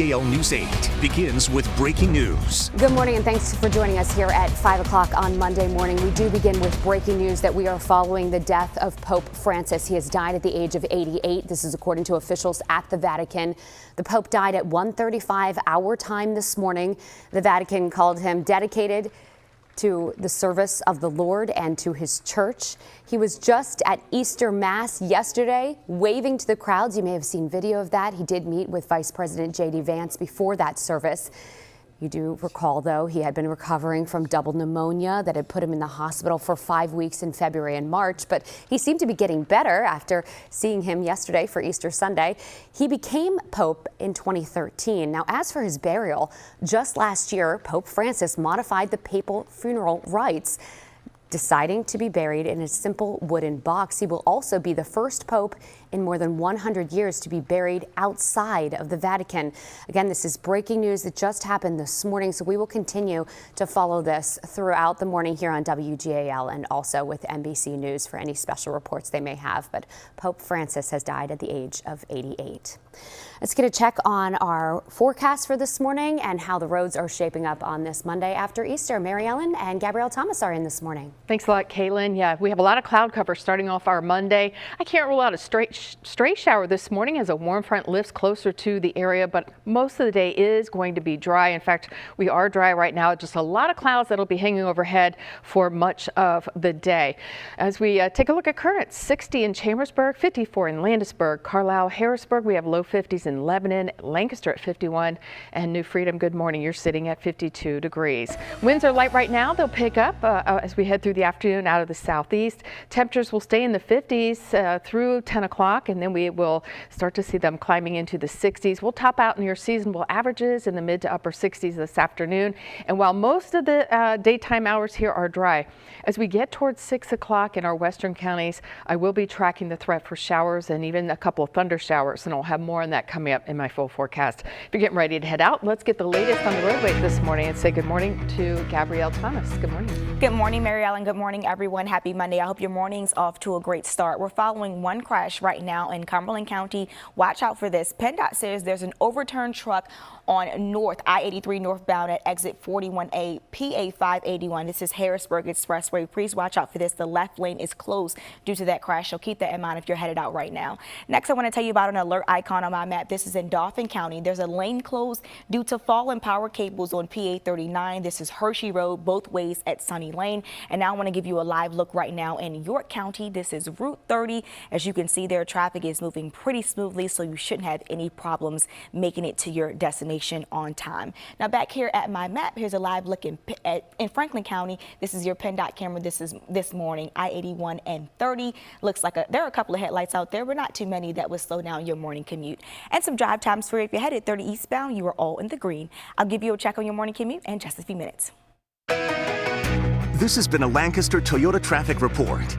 WGAL News 8 begins with breaking news. Good morning and thanks for joining us here at 5 o'clock on Monday morning. We do begin with breaking news that we are following the death of Pope Francis. He has died at the age of 88. This is according to officials at the Vatican. The Pope died at 1:35 our time this morning. The Vatican called him dedicated to the service of the Lord and to his church. He was just at Easter Mass yesterday, waving to the crowds. You may have seen video of that. He did meet with Vice President J.D. Vance before that service. You do recall, though, he had been recovering from double pneumonia that had put him in the hospital for 5 weeks in February and March, but he seemed to be getting better after seeing him yesterday for Easter Sunday. He became Pope in 2013. Now, as for his burial, just last year, Pope Francis modified the papal funeral rites, deciding to be buried in a simple wooden box. He will also be the first pope in more than 100 years to be buried outside of the Vatican. Again, this is breaking news that just happened this morning, so we will continue to follow this throughout the morning here on WGAL and also with NBC News for any special reports they may have. But Pope Francis has died at the age of 88. Let's get a check on our forecast for this morning and how the roads are shaping up on this Monday after Easter. Mary Ellen and Gabrielle Thomas are in this morning. Thanks a lot, Caitlin. Yeah, we have a lot of cloud cover starting off our Monday. I can't rule out a stray shower this morning as a warm front lifts closer to the area, but most of the day is going to be dry. In fact, we are dry right now. Just a lot of clouds that'll be hanging overhead for much of the day. As we take a look at currents, 60 in Chambersburg, 54 in Landisburg, Carlisle, Harrisburg. We have low 50s in Lebanon, Lancaster at 51, and New Freedom, good morning. You're sitting at 52 degrees. Winds are light right now. They'll pick up as we head through the afternoon out of the southeast. Temperatures will stay in the 50s through 10 o'clock, and then we will start to see them climbing into the 60s. We'll top out near seasonable averages in the mid to upper 60s this afternoon. And while most of the daytime hours here are dry, as we get towards 6 o'clock in our western counties, I will be tracking the threat for showers and even a couple of thunder showers, and I'll have more on that coming up in my full forecast. If you're getting ready to head out, let's get the latest on the roadways this morning and say good morning to Gabrielle Thomas. Good morning. Good morning, Mary Ellen. Good morning, everyone. Happy Monday. I hope your morning's off to a great start. We're following one crash right now in Cumberland County. Watch out for this. PennDOT says there's an overturned truck on North I-83 northbound at exit 41A, PA 581. This is Harrisburg Expressway. Please watch out for this. The left lane is closed due to that crash, so keep that in mind if you're headed out right now. Next, I want to tell you about an alert icon on my map. This is in Dauphin County. There's a lane closed due to fallen power cables on PA 39. This is Hershey Road, both ways at Sunny Lane. And now I want to give you a live look right now in York County. This is Route 30. As you can see there, traffic is moving pretty smoothly, so you shouldn't have any problems making it to your destination on time. Now back here at my map, here's a live look in Franklin County. This is your PennDOT camera. This is this morning, I-81 and 30. Looks like there are a couple of headlights out there, but not too many that would slow down your morning commute. And some drive times for you. If you're headed 30 eastbound, you are all in the green. I'll give you a check on your morning commute in just a few minutes. This has been a Lancaster Toyota traffic report.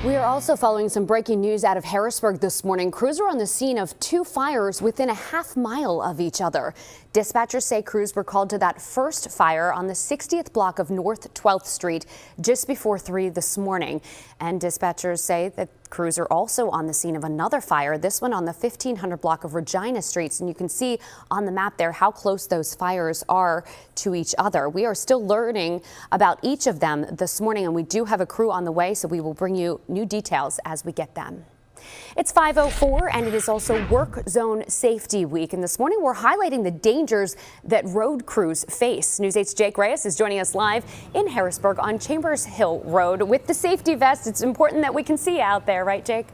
We are also following some breaking news out of Harrisburg this morning. Crews were on the scene of two fires within a half mile of each other. Dispatchers say crews were called to that first fire on the 60th block of North 12th Street just before 3 this morning. And dispatchers say that crews are also on the scene of another fire, this one on the 1500 block of Regina Streets. And you can see on the map there how close those fires are to each other. We are still learning about each of them this morning, and we do have a crew on the way, so we will bring you new details as we get them. It's 5:04 and it is also Work Zone Safety Week. And this morning we're highlighting the dangers that road crews face. News 8's Jake Reyes is joining us live in Harrisburg on Chambers Hill Road with the safety vest. It's important that we can see out there, right, Jake?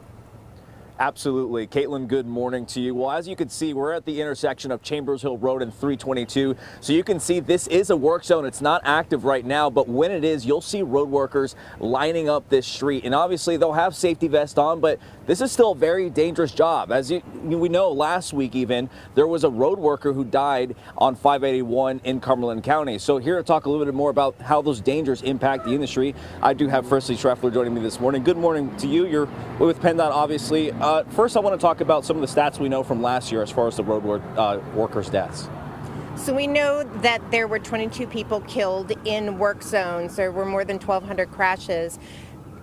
Absolutely. Caitlin, good morning to you. Well, as you can see, we're at the intersection of Chambers Hill Road and 322. So you can see this is a work zone. It's not active right now, but when it is, you'll see road workers lining up this street. And obviously they'll have safety vests on, but this is still a very dangerous job. As we know, last week even, there was a road worker who died on 581 in Cumberland County. So here to talk a little bit more about how those dangers impact the industry, I do have Firstly Schreffler joining me this morning. Good morning to you. You're with PennDOT, obviously. First, I want to talk about some of the stats we know from last year as far as the road workers' deaths. So we know that there were 22 people killed in work zones. There were more than 1,200 crashes.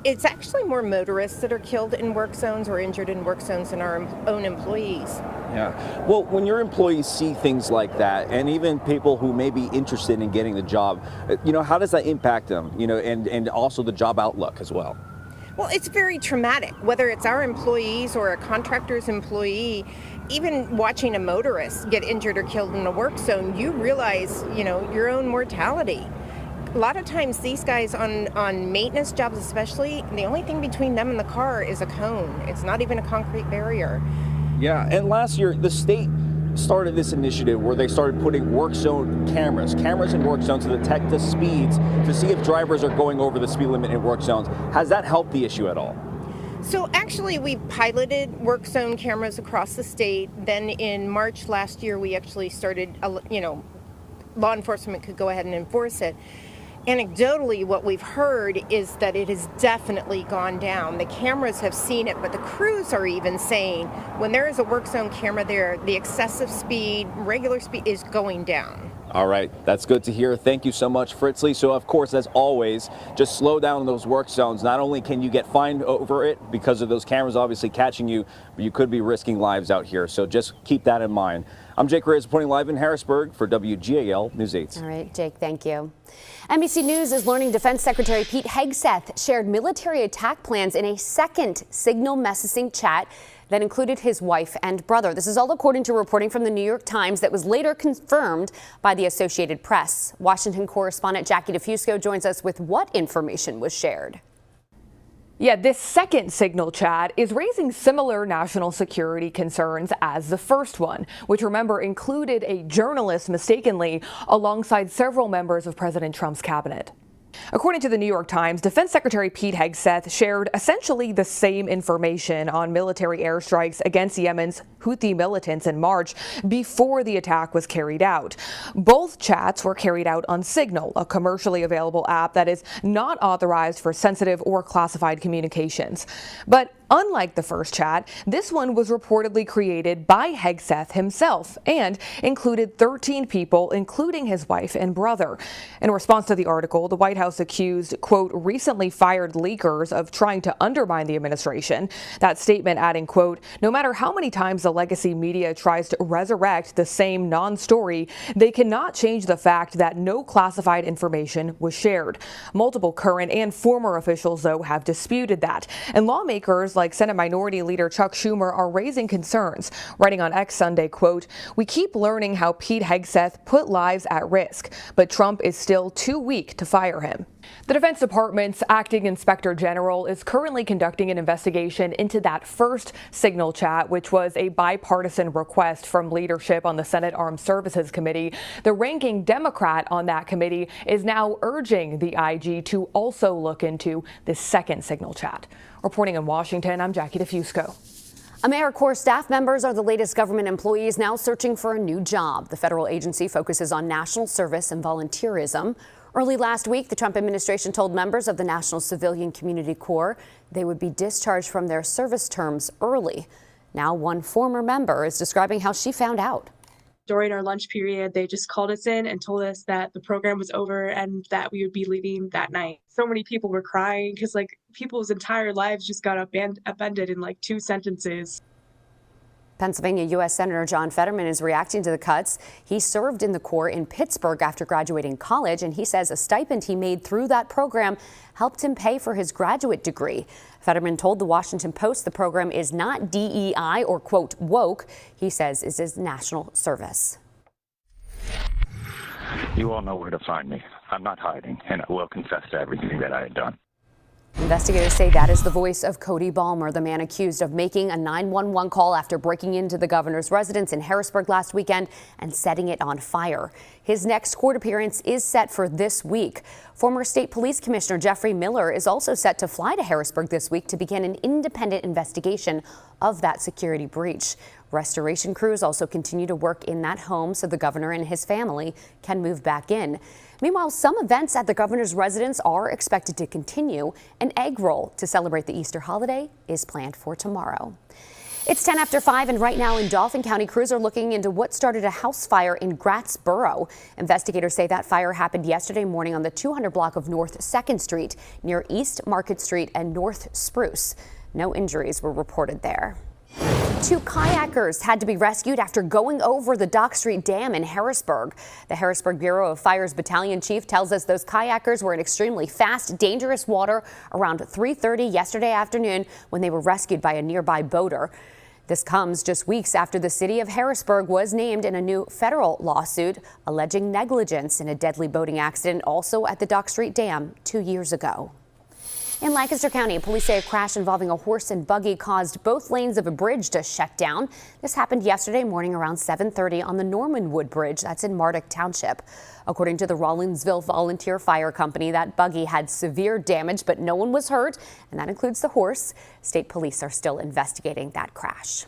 It's actually more motorists that are killed in work zones or injured in work zones than our own employees. Yeah. Well, when your employees see things like that, and even people who may be interested in getting the job, how does that impact them, and also the job outlook as well? Well, it's very traumatic, whether it's our employees or a contractor's employee. Even watching a motorist get injured or killed in a work zone, you realize, your own mortality. A lot of times these guys on maintenance jobs especially, the only thing between them and the car is a cone. It's not even a concrete barrier. Yeah, and last year the state started this initiative where they started putting work zone cameras in work zones to detect the speeds to see if drivers are going over the speed limit in work zones. Has that helped the issue at all? So actually we piloted work zone cameras across the state. Then in March last year we actually started, law enforcement could go ahead and enforce it. Anecdotally, what we've heard is that it has definitely gone down. The cameras have seen it, but the crews are even saying when there is a work zone camera there, the excessive speed, regular speed is going down. All right, that's good to hear. Thank you so much, Fritzley. So, of course, as always, just slow down those work zones. Not only can you get fined over it because of those cameras obviously catching you, but you could be risking lives out here. So just keep that in mind. I'm Jake Reyes reporting live in Harrisburg for WGAL News 8. All right, Jake, thank you. NBC News is learning Defense Secretary Pete Hegseth shared military attack plans in a second Signal messaging chat that included his wife and brother. This is all according to reporting from the New York Times that was later confirmed by the Associated Press. Washington correspondent Jackie DeFusco joins us with what information was shared. Yeah, this second Signal chat is raising similar national security concerns as the first one, which, remember, included a journalist mistakenly alongside several members of President Trump's cabinet. According to the New York Times, Defense Secretary Pete Hegseth shared essentially the same information on military airstrikes against Yemen's Houthi militants in March before the attack was carried out. Both chats were carried out on Signal, a commercially available app that is not authorized for sensitive or classified communications. But unlike the first chat, this one was reportedly created by Hegseth himself and included 13 people, including his wife and brother. In response to the article, the White House accused, quote, recently fired leakers of trying to undermine the administration. That statement adding, quote, no matter how many times the legacy media tries to resurrect the same non-story, they cannot change the fact that no classified information was shared. Multiple current and former officials, though, have disputed that. And lawmakers like Senate Minority Leader Chuck Schumer are raising concerns, writing on X Sunday, quote, we keep learning how Pete Hegseth put lives at risk, but Trump is still too weak to fire him. The Defense Department's acting inspector general is currently conducting an investigation into that first Signal chat, which was a bipartisan request from leadership on the Senate Armed Services Committee. The ranking Democrat on that committee is now urging the IG to also look into this second Signal chat. Reporting in Washington, I'm Jackie DeFusco. AmeriCorps staff members are the latest government employees now searching for a new job. The federal agency focuses on national service and volunteerism. Early last week, the Trump administration told members of the National Civilian Community Corps they would be discharged from their service terms early. Now, one former member is describing how she found out. During our lunch period, they just called us in and told us that the program was over and that we would be leaving that night. So many people were crying because people's entire lives just got upended in 2 sentences. Pennsylvania U.S. Senator John Fetterman is reacting to the cuts. He served in the Corps in Pittsburgh after graduating college, and he says a stipend he made through that program helped him pay for his graduate degree. Fetterman told the Washington Post the program is not DEI or, quote, woke. He says it is national service. You all know where to find me. I'm not hiding, and I will confess to everything that I had done. Investigators say that is the voice of Cody Balmer, the man accused of making a 911 call after breaking into the governor's residence in Harrisburg last weekend and setting it on fire. His next court appearance is set for this week. Former State Police Commissioner Jeffrey Miller is also set to fly to Harrisburg this week to begin an independent investigation of that security breach. Restoration crews also continue to work in that home so the governor and his family can move back in. Meanwhile, some events at the governor's residence are expected to continue. An egg roll to celebrate the Easter holiday is planned for tomorrow. It's 10 after 5, and right now in Dauphin County, crews are looking into what started a house fire in Grattsboro. Investigators say that fire happened yesterday morning on the 200 block of North 2nd Street near East Market Street and North Spruce. No injuries were reported there. Two kayakers had to be rescued after going over the Dock Street Dam in Harrisburg. The Harrisburg Bureau of Fire's battalion chief tells us those kayakers were in extremely fast, dangerous water around 3:30 yesterday afternoon when they were rescued by a nearby boater. This comes just weeks after the city of Harrisburg was named in a new federal lawsuit alleging negligence in a deadly boating accident also at the Dock Street Dam 2 years ago. In Lancaster County, police say a crash involving a horse and buggy caused both lanes of a bridge to shut down. This happened yesterday morning around 7:30 on the Normanwood Bridge. That's in Marduk Township. According to the Rawlinsville Volunteer Fire Company, that buggy had severe damage, but no one was hurt, and that includes the horse. State police are still investigating that crash.